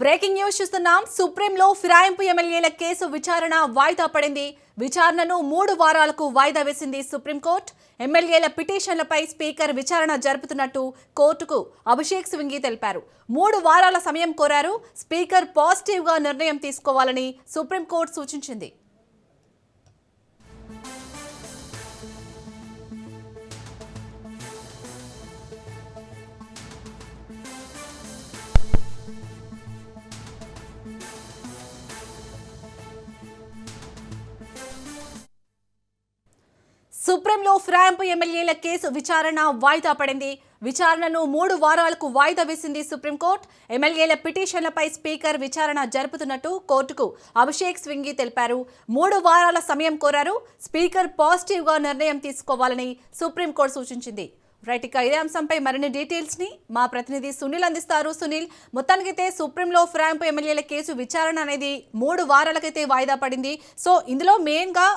Breaking news చూస్తున్నాం. సుప్రీంలో ఫిరాయింపు ఎమ్మెల్యేల case విచారణ వాయిదా పడింది. విచారణను 3 వారాలకు వాయిదా వేసింది సుప్రీంకోర్టు. ఎమ్మెల్యేల పిటిషన్లపై స్పీకర్ విచారణ జరుపుతున్నట్టు కోర్టుకు అభిషేక్ సింఘీ తెలిపారు. 3 వారాల సమయం కోరారు. స్పీకర్ పాజిటివ్గా నిర్ణయం తీసుకోవాలని సుప్రీంకోర్టు సూచించింది. సుప్రీంలో ఫిరాయింపు ఎమ్మెల్యేల కేసు విచారణ వాయిదా పడింది. విచారణను 3 వారాలకు వాయిదా వేసింది సుప్రీంకోర్టు. ఎమ్మెల్యేల పిటిషన్లపై స్పీకర్ విచారణ జరుపుతున్నట్టు కోర్టుకు అభిషేక్ సింఘీ తెలిపారు. 3 వారాల సమయం కోరారు. స్పీకర్ పాజిటివ్గా నిర్ణయం తీసుకోవాలని సుప్రీంకోర్టు సూచించింది. రైట్, ఇక ఇదే అంశంపై మరిన్ని డీటెయిల్స్ ని మా ప్రతినిధి సునీల్ అందిస్తారు. సునీల్, మొత్తానికైతే సుప్రీంలో ఫిరాయింపు ఎమ్మెల్యేల కేసు విచారణ అనేది 3 వారాలకైతే వాయిదా పడింది. సో ఇందులో మెయిన్ గా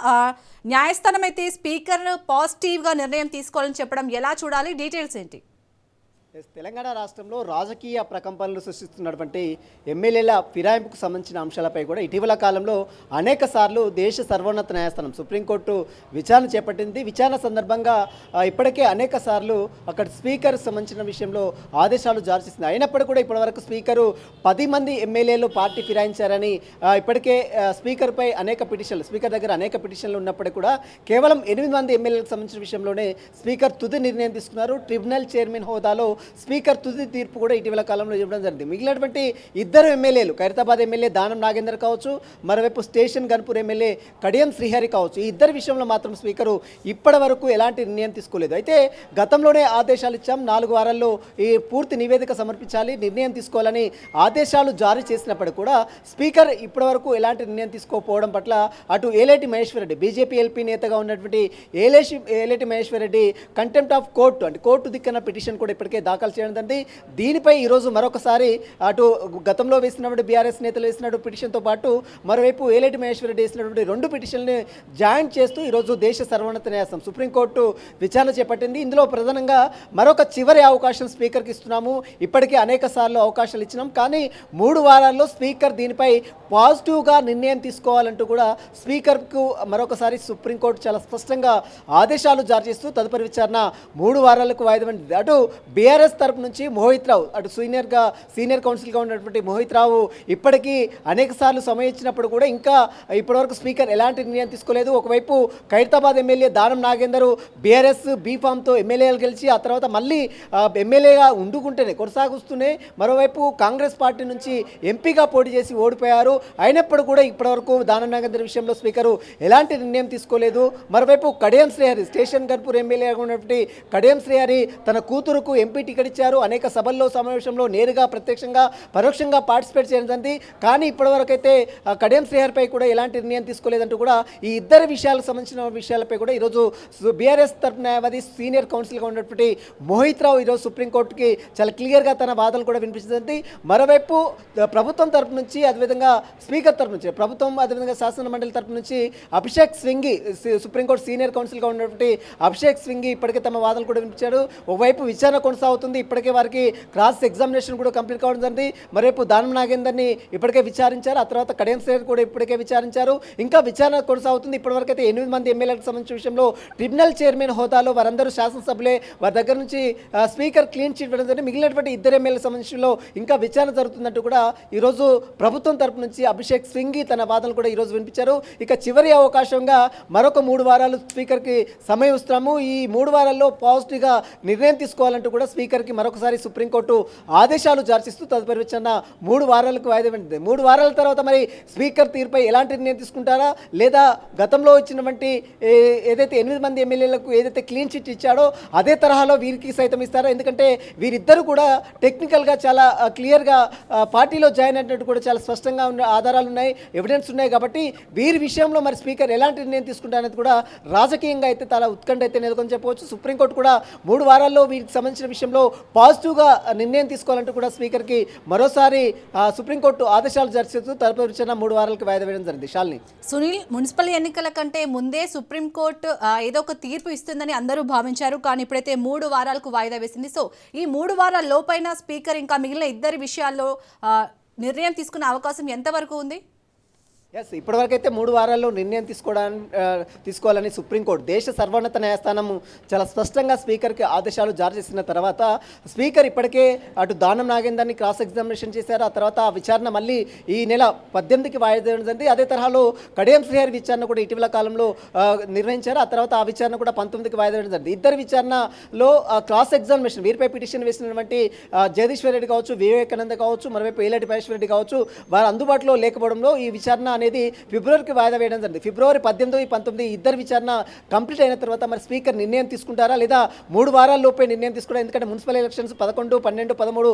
న్యాయస్థానం అయితే స్పీకర్ పాజిటివ్ గా నిర్ణయం తీసుకోవాలని చెప్పడం ఎలా చూడాలి? డీటెయిల్స్ ఏంటి? తెలంగాణ రాష్ట్రంలో రాజకీయ ప్రకంపనలు సృష్టిస్తున్నటువంటి ఎమ్మెల్యేల ఫిరాయింపుకు సంబంధించిన అంశాలపై కూడా ఇటీవల కాలంలో అనేక సార్లు దేశ సర్వోన్నత న్యాయస్థానం సుప్రీంకోర్టు విచారణ చేపట్టింది. విచారణ సందర్భంగా ఇప్పటికే అనేక సార్లు అక్కడ స్పీకర్ సంబంధించిన విషయంలో ఆదేశాలు జారీ చేసింది. అయినప్పటికీ కూడా ఇప్పటివరకు స్పీకరు 10 మంది ఎమ్మెల్యేలు పార్టీ ఫిరాయించారని ఇప్పటికే స్పీకర్ దగ్గర అనేక పిటిషన్లు ఉన్నప్పటికీ కూడా కేవలం 8 మంది ఎమ్మెల్యేలకు సంబంధించిన విషయంలోనే స్పీకర్ తుది నిర్ణయం తీసుకున్నారు. ట్రిబ్యునల్ చైర్మన్ హోదాలో స్పీకర్ తుది తీర్పు కూడా ఇటీవల కాలంలో ఇవ్వడం జరిగింది. మిగిలినటువంటి 2 ఎమ్మెల్యేలు, ఖైరతాబాద్ ఎమ్మెల్యే దానం నాగేందర్ కావచ్చు, మరోవైపు స్టేషన్ గన్పూర్ ఎమ్మెల్యే కడియం శ్రీహరి కావచ్చు, ఈ 2 విషయంలో మాత్రం స్పీకరు ఇప్పటి వరకు ఎలాంటి నిర్ణయం తీసుకోలేదు. అయితే గతంలోనే ఆదేశాలు ఇచ్చాం, 4 వారాల్లో ఈ పూర్తి నివేదిక సమర్పించాలి, నిర్ణయం తీసుకోవాలని ఆదేశాలు జారీ చేసినప్పటికీ కూడా స్పీకర్ ఇప్పటి వరకు ఎలాంటి నిర్ణయం తీసుకోకపోవడం పట్ల అటు ఏలేటి మహేశ్వర్ రెడ్డి, బీజేపీ ఎల్పీ నేతగా ఉన్నటువంటి Eleti Maheshwar Reddy contempt of court అంటే కోర్టు దిక్కన పిటిషన్ కూడా ఇప్పటికే దాఖలు చేయడం. దీనిపై ఈరోజు మరొకసారి అటు గతంలో వేసినటువంటి బీఆర్ఎస్ నేతలు వేసినటువంటి పిటిషన్తో పాటు మరోవైపు ఏలేటి మహేశ్వర్ రెడ్డి వేసినటువంటి 2 పిటిషన్లని జాయింట్ చేస్తూ ఈరోజు దేశ సర్వోన్నత న్యాయస్థానం సుప్రీంకోర్టు విచారణ చేపట్టింది. ఇందులో ప్రధానంగా మరొక చివరి అవకాశం స్పీకర్కి ఇస్తున్నాము. ఇప్పటికే అనేక సార్లు అవకాశాలు ఇచ్చినాం, కానీ 3 వారాల్లో స్పీకర్ దీనిపై పాజిటివ్గా నిర్ణయం తీసుకోవాలంటూ కూడా స్పీకర్కు మరొకసారి సుప్రీంకోర్టు చాలా స్పష్టంగా ఆదేశాలు జారీ చేస్తూ తదుపరి విచారణ 3 వారాలకు వాయిదా పడింది. అటు బీఆర్ఎస్ తరపు నుంచి మోహిత్ రావు, అటు సీనియర్ కౌన్సిల్గా ఉన్నటువంటి మోహిత్ రావు ఇప్పటికీ అనేక సార్లు సమయం ఇచ్చినప్పుడు కూడా ఇంకా ఇప్పటివరకు స్పీకర్ ఎలాంటి నిర్ణయం తీసుకోలేదు. ఒకవైపు ఖైరతాబాద్ ఎమ్మెల్యే దానం నాగేందర్ బీఆర్ఎస్ బీఫామ్తో ఎమ్మెల్యేలు గెలిచి ఆ తర్వాత మళ్ళీ ఎమ్మెల్యేగా కొనసాగుస్తూనే మరోవైపు కాంగ్రెస్ పార్టీ నుంచి ఎంపీగా పోటీ చేసి ఓడిపోయారు. అయినప్పుడు కూడా ఇప్పటివరకు దానం నాగేందర్ విషయంలో స్పీకరు ఎలాంటి నిర్ణయం తీసుకోలేదు. మరోవైపు కడియం శ్రీహరి, స్టేషన్ గన్పూర్ ఎమ్మెల్యేగా ఉన్నటువంటి కడియం శ్రీహరి తన కూతురుకు ఎంపీ టికెట్ ఇచ్చారు. అనేక సభల్లో సమావేశంలో నేరుగా ప్రత్యక్షంగా పరోక్షంగా పార్టిసిపేట్ చేయడం జరిగింది. కానీ ఇప్పటివరకు అయితే కడియం శ్రీహరిపై కూడా ఎలాంటి నిర్ణయం తీసుకోలేదంటూ కూడా ఈ 2 విషయాలకు సంబంధించిన విషయాలపై కూడా ఈరోజు బీఆర్ఎస్ తరపు న్యాయవాది సీనియర్ కౌన్సిల్గా ఉన్నటువంటి మోహిత్ రావు ఈరోజు సుప్రీంకోర్టుకి చాలా క్లియర్గా తన వాదనలు కూడా వినిపించింది. మరోవైపు ప్రభుత్వం తరపు నుంచి అదేవిధంగా స్పీకర్ తరపు నుంచి ప్రభుత్వం అదేవిధంగా శాసన మండలి తరపు నుంచి అభిషేక్ సింఘీ సుప్రీంకోర్టు సీనియర్ కౌన్సిల్గా ఉన్నటువంటి అభిషేక్ సింఘీ ఇప్పటికే తమ వాదనలు కూడా వినిపించారు. ఒకవైపు విచారణ కొనసాగుతుంది, ఇప్పటికే వారికి క్రాస్ ఎగ్జామినేషన్ కూడా కంప్లీట్ కావడం జరిగింది. మరోవైపు దానం నాగేందర్ని ఇప్పటికే విచారించారు, ఆ తర్వాత కడియం శ్రీహరి కూడా ఇప్పటికే విచారించారు. ఇంకా విచారణ కొనసాగుతుంది. ఇప్పటివరకు అయితే 8 మంది ఎమ్మెల్యేలకు సంబంధించిన విషయంలో ట్రిబ్యునల్ చైర్మన్ హోదాలో వారందరూ శాసనసభ్యులే, వారి దగ్గర నుంచి స్పీకర్ క్లీన్ చిట్ ఇవ్వడం జరిగింది. మిగిలినటువంటి 2 ఎమ్మెల్యేలకు సంబంధించిన ఇంకా విచారణ జరుగుతున్నట్టు కూడా ఈరోజు ప్రభుత్వం తరపు నుంచి అభిషేక్ సింఘీ తన వాదనలు కూడా ఈరోజు వినిపించారు. ఇక చివరి అవకాశంగా మరొక 3 వారాలు స్పీకర్కి సమయం ఇస్తున్నాము, ఈ 3 వారాల్లో పాజిటివ్గా నిర్ణయం తీసుకోవాలంటూ కూడా స్పీకర్కి మరొకసారి సుప్రీంకోర్టు ఆదేశాలు జారీ చేస్తూ తదుపరి విచారణ 3 వారాలకు వాయిదా పడింది. 3 వారాల తర్వాత మరి స్పీకర్ తీరుపై ఎలాంటి నిర్ణయం తీసుకుంటారా, లేదా గతంలో ఇచ్చినటువంటి ఏదైతే 8 మంది ఎమ్మెల్యేలకు ఏదైతే క్లీన్ చిట్ ఇచ్చాడో అదే తరహాలో వీరికి సైతం ఇస్తారా? ఎందుకంటే వీరిద్దరు కూడా టెక్నికల్గా చాలా క్లియర్గా పార్టీలో జాయిన్ అయినట్టు కూడా చాలా స్పష్టంగా ఉన్న ఆధారాలు ఉన్నాయి, ఎవిడెన్స్ ఉన్నాయి. కాబట్టి వీరి విషయంలో మరి స్పీకర్ ఎలాంటి నిర్ణయం తీసుకుంటారనేది కూడా రాజకీయంగా అయితే చాలా ఉత్కంఠ అయితే నెలకొని చెప్పవచ్చు. సుప్రీంకోర్టు కూడా 3 వారాల్లో వీరికి సంబంధించిన విషయంలో పాజిటివ్గా నిర్ణయం తీసుకోవాలంటూ కూడా స్పీకర్కి మరోసారి సుప్రీంకోర్టు ఆదేశాలు జారీ చేస్తూ తదుపరి విచారణ 3 వారాలకు వాయిదా వేయడం జరిగింది. శాలిని, సునీల్, మున్సిపల్ ఎన్నికల కంటే ముందే సుప్రీంకోర్టు ఏదో ఒక తీర్పు ఇస్తుందని అందరూ భావించారు, కానీ ఇప్పుడైతే 3 వారాలకు వాయిదా వేసింది. సో ఈ 3 వారాల లోపైన స్పీకర్ ఇంకా మిగిలిన 2 విషయాల్లో నిర్ణయం తీసుకునే అవకాశం ఎంతవరకు ఉంది? ఎస్, ఇప్పటివరకు అయితే 3 వారాల్లో నిర్ణయం తీసుకోవాలని సుప్రీంకోర్టు దేశ సర్వోన్నత న్యాయస్థానం చాలా స్పష్టంగా స్పీకర్కి ఆదేశాలు జారీ చేసిన తర్వాత స్పీకర్ ఇప్పటికే అటు దానం నాగేందర్ని క్రాస్ ఎగ్జామినేషన్ చేశారు. ఆ తర్వాత ఆ విచారణ మళ్ళీ ఈ నెల 18కి వాయిదా వేయడం జరిగింది. అదే తరహాలో కడియం శ్రీహరి విచారణ కూడా ఇటీవల కాలంలో నిర్వహించారు. ఆ తర్వాత ఆ విచారణ కూడా 19కి వాయిదా వేయడం జరిగింది. ఇద్దరు విచారణలో క్రాస్ ఎగ్జామినేషన్ వీరిపై పిటిషన్ వేసినటువంటి జగదీశ్వర్ రెడ్డి కావచ్చు, వివేకానంద కావచ్చు, మరోవైపు ఏలేటి మహేశ్వర్ రెడ్డి కావచ్చు, వారు అందుబాటులో లేకపోవడంలో ఈ విచారణ అనేది ఫిబ్రవరికి వాయిదా వేయడం జరిగింది. ఫిబ్రవరి 18, 19 ఇద్దరు విచారణ కంప్లీట్ అయిన తర్వాత మరి స్పీకర్ నిర్ణయం తీసుకుంటారా లేదా 3 వారాల లోపే నిర్ణయం తీసుకుంటారా? ఎందుకంటే మున్సిపల్ ఎలక్షన్స్ 11, 12, 13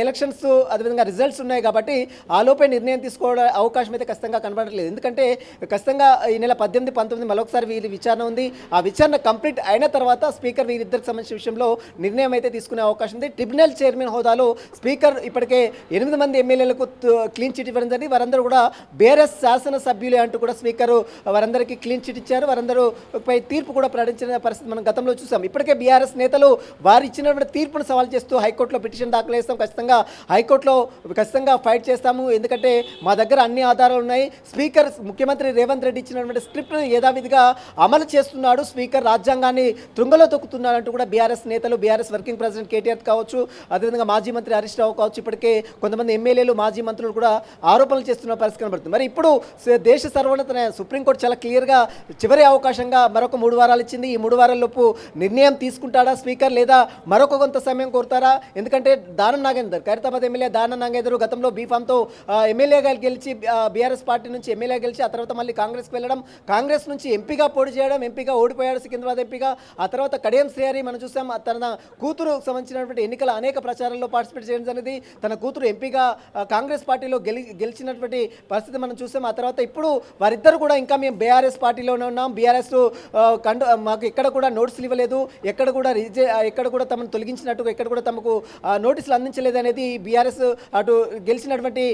ఎలక్షన్స్ అదేవిధంగా రిజల్ట్స్ ఉన్నాయి కాబట్టి ఆ లోపే నిర్ణయం తీసుకోవడం అవకాశం అయితే ఖచ్చితంగా కనబడట్లేదు. ఎందుకంటే ఖచ్చితంగా ఈ నెల 18, 19 మరొకసారి వీరి విచారణ ఉంది. ఆ విచారణ కంప్లీట్ అయిన తర్వాత స్పీకర్ వీరిద్దరికి సంబంధించిన విషయంలో నిర్ణయం అయితే తీసుకునే అవకాశం ఉంది. ట్రిబ్యునల్ చైర్మన్ హోదాలో స్పీకర్ ఇప్పటికే 8 మంది ఎమ్మెల్యేలకు క్లీన్ చిట్ ఇవ్వడం జరిగింది. వారందరూ కూడా బీఆర్ఎస్ శాసనసభ్యులే అంటూ కూడా స్పీకర్ వారందరికీ క్లీన్ చిట్ ఇచ్చారు. వారందరూ పై తీర్పు కూడా ప్రకటించిన పరిస్థితి మనం గతంలో చూసాం. ఇప్పటికే బీఆర్ఎస్ నేతలు వారు ఇచ్చినటువంటి తీర్పును సవాల్ చేస్తూ హైకోర్టులో పిటిషన్ దాఖలు చేస్తాం, ఖచ్చితంగా హైకోర్టులో ఖచ్చితంగా ఫైట్ చేస్తాము, ఎందుకంటే మా దగ్గర అన్ని ఆధారాలు ఉన్నాయి. స్పీకర్ ముఖ్యమంత్రి రేవంత్ రెడ్డి ఇచ్చినటువంటి స్క్రిప్ట్ను యథావిధిగా అమలు చేస్తున్నాడు, స్పీకర్ రాజ్యాంగాన్ని త్రుంగలో తొక్కుతున్నాడంటూ కూడా బీఆర్ఎస్ నేతలు, బీఆర్ఎస్ వర్కింగ్ ప్రెసిడెంట్ కేటీఆర్ కావచ్చు, అదేవిధంగా మాజీ మంత్రి హరీష్ రావు కావచ్చు, ఇప్పటికే కొంతమంది ఎమ్మెల్యేలు, మాజీ మంత్రులు కూడా ఆరోపణలు చేస్తున్న పరిస్థితి కనబడుతుంది. మరి ఇప్పుడు దేశ సర్వోన్నత సుప్రీంకోర్టు చాలా క్లియర్గా చివరి అవకాశంగా మరొక 3 వారాలు ఇచ్చింది. ఈ 3 వారాలలోపు నిర్ణయం తీసుకుంటాడా స్పీకర్ లేదా మరొక కొంత సమయం కోరుతారా? ఎందుకంటే దానం నాగేందర్, ఖైరతాబాద్ ఎమ్మెల్యే దానం నాగేందర్ గతంలో బీఫామ్తో ఎమ్మెల్యేగా గెలిచి బీఆర్ఎస్ పార్టీ నుంచి ఎమ్మెల్యే గెలిచి ఆ తర్వాత మళ్ళీ కాంగ్రెస్కి వెళ్ళడం, కాంగ్రెస్ నుంచి ఎంపీగా పోటీ చేయడం, ఎంపీగా ఓడిపోయాడు సికింద్రాబాద్ ఎంపీగా. ఆ తర్వాత కడియం శ్రీహరి మనం చూసాం, తన కూతురు సంబంధించినటువంటి ఎన్నికల అనేక ప్రచారాల్లో పార్టిసిపేట్ చేయడం జరిగింది. తన కూతురు ఎంపీగా కాంగ్రెస్ పార్టీలో గెలిచినటువంటి పరిస్థితి మనం చూసాం. ఆ తర్వాత ఇప్పుడు వారిద్దరు కూడా ఇంకా మేము బీఆర్ఎస్ పార్టీలోనే ఉన్నాం, బీఆర్ఎస్ మాకు ఎక్కడ కూడా నోటీసులు ఇవ్వలేదు, ఎక్కడ కూడా తమను తొలగించినట్టు ఎక్కడ కూడా తమకు నోటీసులు అందించలేదు అనేది బీఆర్ఎస్ అటు గెలిచినటువంటి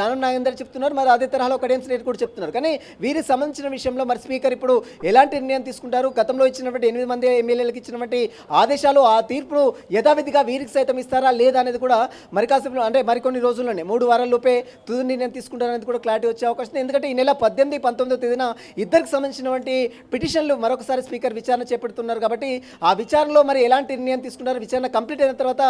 దానం నాగేందర్ చెప్తున్నారు. మరి అదే తరహాలో కడియం శ్రీహరి కూడా చెప్తున్నారు. కానీ వీరికి సంబంధించిన విషయంలో మరి స్పీకర్ ఇప్పుడు ఎలాంటి నిర్ణయం తీసుకుంటారు? గతంలో ఇచ్చినటువంటి 8 మంది ఎమ్మెల్యేలకు ఇచ్చినటువంటి ఆదేశాలు, ఆ తీర్పును యథావిధిగా వీరికి సైతం ఇస్తారా లేదా అనేది కూడా మరి కాసేపు అంటే మరికొన్ని రోజుల్లోనే 3 వారాల లోపే తుది నిర్ణయం తీసుకుంటారనేది కూడా క్లారిటీ వచ్చే అవకాశం ఉంది. ఎందుకంటే ఈ నెల 18, 19 తేదీన ఇద్దరికి సంబంధించినటువంటి పిటిషన్లు మరొకసారి స్పీకర్ విచారణ చేపడుతున్నారు కాబట్టి ఆ విచారణలో మరి ఎలాంటి నిర్ణయం తీసుకుంటారు? విచారణ కంప్లీట్ అయిన తర్వాత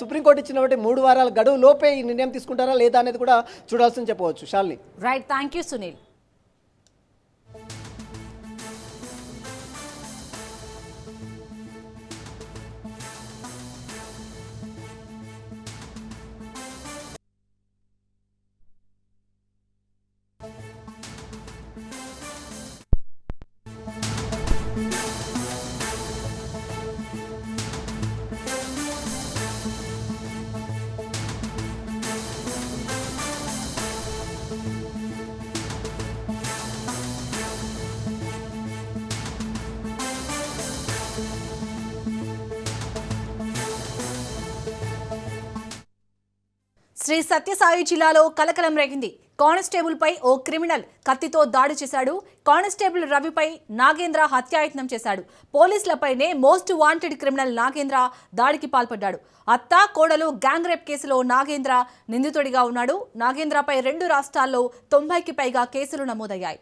సుప్రీంకోర్టు ఇచ్చినటువంటి 3 వారాల గడువు లోపే ఈ నిర్ణయం తీసుకుంటారా లేదా అనేది కూడా చూడాల్సింది చెప్పవచ్చు. Shalini. Right, thank you Sunil. Sri Sathya Sai జిల్లాలో కలకలం రేగింది. కానిస్టేబుల్ పై ఓ క్రిమినల్ కత్తితో దాడి చేశాడు. కానిస్టేబుల్ రవిపై నాగేంద్ర హత్యాయత్నం చేశాడు. పోలీసులపైనే మోస్ట్ వాంటెడ్ క్రిమినల్ నాగేంద్ర దాడికి పాల్పడ్డాడు. అత్త కోడలు గ్యాంగ్ రేప్ కేసులో నాగేంద్ర నిందితుడిగా ఉన్నాడు. నాగేంద్రపై 2 రాష్ట్రాల్లో 90కి పైగా కేసులు నమోదయ్యాయి.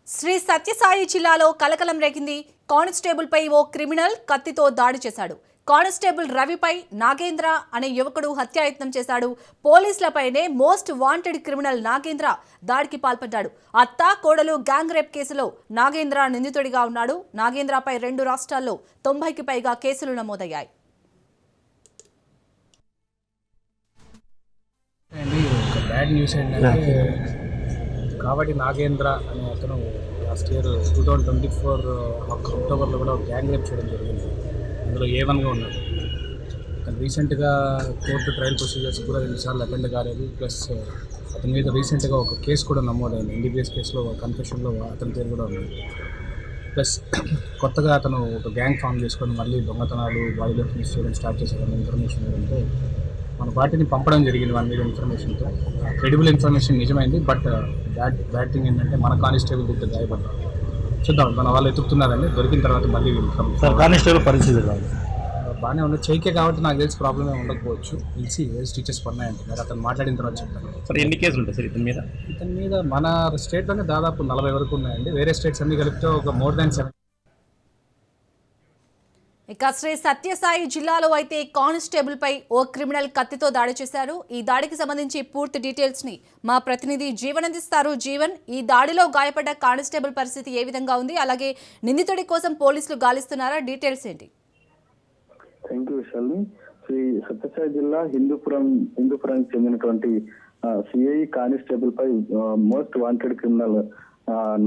శ్రీ సత్యసాయి జిల్లాలో కలకలం రేగింది. కానిస్టేబుల్ పై ఓ క్రిమినల్ కత్తితో దాడి చేశాడు. కానిస్టేబుల్ రవిపై నాగేంద్ర అనే యువకుడు హత్యాయత్నం చేశాడు. పోలీసులపైనే మోస్ట్ వాంటెడ్ క్రిమినల్ నాగేంద్ర దాడికి పాల్పడ్డాడు. అత్త కోడలు గ్యాంగ్ రేప్ కేసులో నాగేంద్ర నిందితుడిగా ఉన్నాడు. నాగేంద్రపై 2 రాష్ట్రాల్లో 90కి పైగా కేసులు నమోదయ్యాయి. బ్యాడ్ న్యూస్ ఏంటంటే కాబట్టి నాగేంద్ర అనే అతను లాస్ట్ ఇయర్ 2024 అక్టోబర్లో కూడా గ్యాంగ్ రేప్ చేయడం జరిగింది. అందులో A1గా ఉన్నాడు. అతను రీసెంట్గా కోర్టు ట్రయల్ ప్రొసీజర్స్ కూడా 2 సార్లు అటెండ్ కాలేదు. ప్లస్ అతని మీద రీసెంట్గా ఒక కేసు కూడా నమోదైంది. NDPS కేసులో కన్ఫెషన్లో అతని పేరు కూడా ఉంది. ప్లస్ కొత్తగా అతను ఒక గ్యాంగ్ ఫామ్ చేసుకొని మళ్ళీ దొంగతనాలు బాడీ లిఫ్టింగ్ చేయడం స్టార్ట్ చేశారని ఇన్ఫర్మేషన్ ఏంటంటే మన పార్టీని పంపడం జరిగింది వన్ మీద ఇన్ఫర్మేషన్తో. క్రెడిబుల్ ఇన్ఫర్మేషన్ నిజమైంది, బట్ బ్యాడ్ థింగ్ ఏంటంటే మన కానిస్టేబుల్ తిట్టు గాయపడ్డారు. చూద్దాం, మన వాళ్ళు ఎత్తుకుతున్నారండి, దొరికిన తర్వాత మళ్ళీ కానిస్టేబుల్ పరిస్థితి బాగానే ఉంది. చైకే కాబట్టి నాకు తెలిసి ప్రాబ్లమే ఉండకపోవచ్చు. తెలిసి స్టిచెస్ పడినాయంటే మరి అతను మాట్లాడిన తర్వాత చెప్తాను. సార్ ఎన్ని కేసులు ఉంటాయి సార్ ఇతని మీద మన స్టేట్లోనే దాదాపు 40 వరకు ఉన్నాయండి. వేరే స్టేట్స్ అన్ని కలిపితే ఒక మోర్ దాన్ 7. ఇక శ్రీ సత్యసాయి జిల్లాలో అయితే కానిస్టేబుల్ పై ఓ క్రిమినల్ కత్తితో దాడి చేశారు. ఈ దాడికి సంబంధించి పూర్తి డీటెయిల్స్ ని మా ప్రతినిధి జీవన్ అందిస్తారు. జీవన్, ఈ దాడిలో గాయపడ్డ కానిస్టేబుల్ పరిస్థితి ఏ విధంగా ఉంది? అలాగే నిందితుడి కోసం పోలీసులు గాలిస్తున్నారా? డీటెయిల్స్ ఏంటి? థ్యాంక్ యూ విశాల్ని. శ్రీ సత్యసాయి జిల్లా హిందూపురానికి చెందినటువంటి సిఐ కానిస్టేబుల్ పై మోస్ట్ వాంటెడ్ క్రిమినల్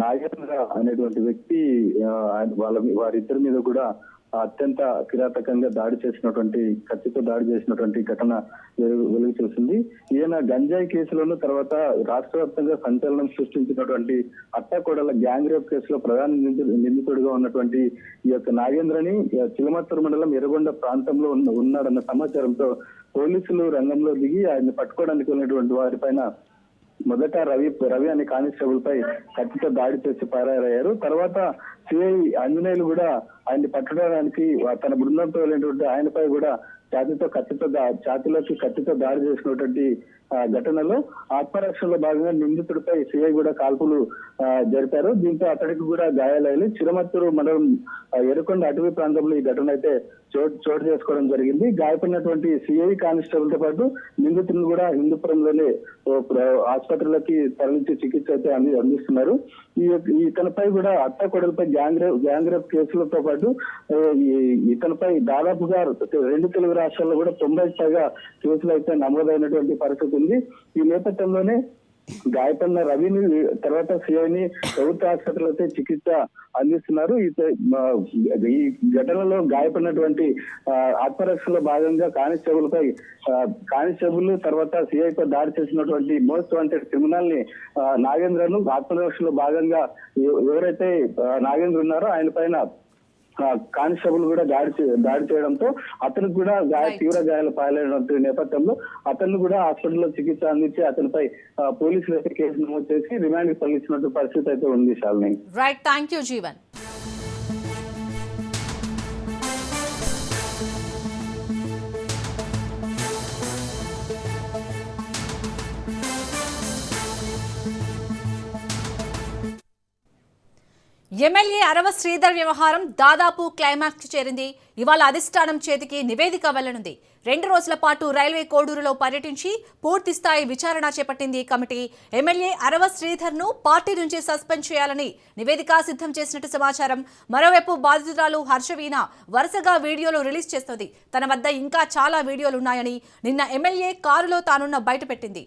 నాగేంద్ర అనేటువంటి వ్యక్తి వారిద్దరి మీద కూడా అత్యంత కిరాతకంగా దాడి చేసినటువంటి కత్తితో దాడి చేసినటువంటి ఘటన వెలుగు చూసింది. ఈయన గంజాయి కేసులోను తర్వాత రాష్ట్ర వ్యాప్తంగా సంచలనం సృష్టించినటువంటి అత్తాకోడల గ్యాంగ్ రేప్ కేసులో ప్రధాన నిందితుడిగా ఉన్నటువంటి ఈ యొక్క నాగేంద్రని చిలమత్తూరు మండలం ఎర్రగొండ ప్రాంతంలో ఉన్నాడన్న సమాచారంతో పోలీసులు రంగంలో దిగి ఆయన్ని పట్టుకోవడానికి వెళ్ళినటువంటి వారిపైన మొదట రవి అనే కానిస్టేబుల్ పై కత్తితో దాడి చేసి పారయ్యారు. తర్వాత సిఐ ఆంజనేయులు కూడా ఆయన్ని పట్టడానికి తన బృందంతో వెళ్ళినటువంటి ఆయనపై కూడా ఛాతీలోకి కత్తితో దాడి చేసినటువంటి ఘటనలో ఆత్మరక్షణలో భాగంగా నిందితుడిపై సిఐ కూడా కాల్పులు జరిపారు. దీంతో అతడికి కూడా గాయాలయ్యాయి. చిరమత్తూరు మండలం ఎర్రకొండ అటవీ ప్రాంతంలో ఈ ఘటన అయితే చోటు చేసుకోవడం జరిగింది. గాయపడినటువంటి సిఐ కానిస్టేబుల్ తో పాటు నిందితులను కూడా హిందూపురంలోనే ఆసుపత్రులకి తరలించి చికిత్స అయితే అందిస్తున్నారు. ఇతనిపై కూడా అత్తాకోడలపై గ్యాంగ్ రేప్ కేసులతో పాటు ఇతనిపై దాదాపుగా 2 తెలుగు రాష్ట్రాల్లో కూడా 90 పైగా కేసులు అయితే నమోదైనటువంటి పరిస్థితి ఉంది. ఈ నేపథ్యంలోనే గాయపడిన రవిని తర్వాత సిఐని ప్రభుత్వ ఆసుపత్రిలో అయితే చికిత్స అందిస్తున్నారు. ఈ ఘటనలో గాయపడినటువంటి ఆత్మరక్షణలో భాగంగా కానిస్టేబుల్ తర్వాత సిఐపై దాడి చేసినటువంటి మోస్ట్ వాంటెడ్ క్రిమినల్ ని నాగేంద్రను ఆత్మరక్షణలో భాగంగా ఎవరైతే నాగేంద్ర ఉన్నారో ఆయన పైన కానిస్టేబుల్ కూడా దాడి చేయడంతో అతనికి కూడా తీవ్ర గాయాలు పాలైన నేపథ్యంలో అతన్ని కూడా హాస్పిటల్లో చికిత్స అందించి అతనిపై పోలీసులు అయితే కేసు నమోదు చేసి రిమాండ్ తరలించినట్టు పరిస్థితి అయితే ఉంది. Shalini. Right, thank you Jeevan. MLA Arava Sridhar వ్యవహారం దాదాపు క్లైమాక్స్ చేరింది. ఇవాళ అధిష్టానం చేతికి నివేదిక వెళ్లనుంది. 2 రోజుల పాటు రైల్వే కోడూరులో పర్యటించి పూర్తి స్థాయి విచారణ చేపట్టింది కమిటీ. ఎమ్మెల్యే అరవ శ్రీధర్ ను పార్టీ నుంచి సస్పెండ్ చేయాలని నివేదిక సిద్ధం చేసినట్టు సమాచారం. మరోవైపు బాధితురాలు హర్షవీణ వరుసగా వీడియోలు రిలీజ్ చేస్తోంది. తన వద్ద ఇంకా చాలా వీడియోలున్నాయని నిన్న ఎమ్మెల్యే కారులో తానున్న బయటపెట్టింది.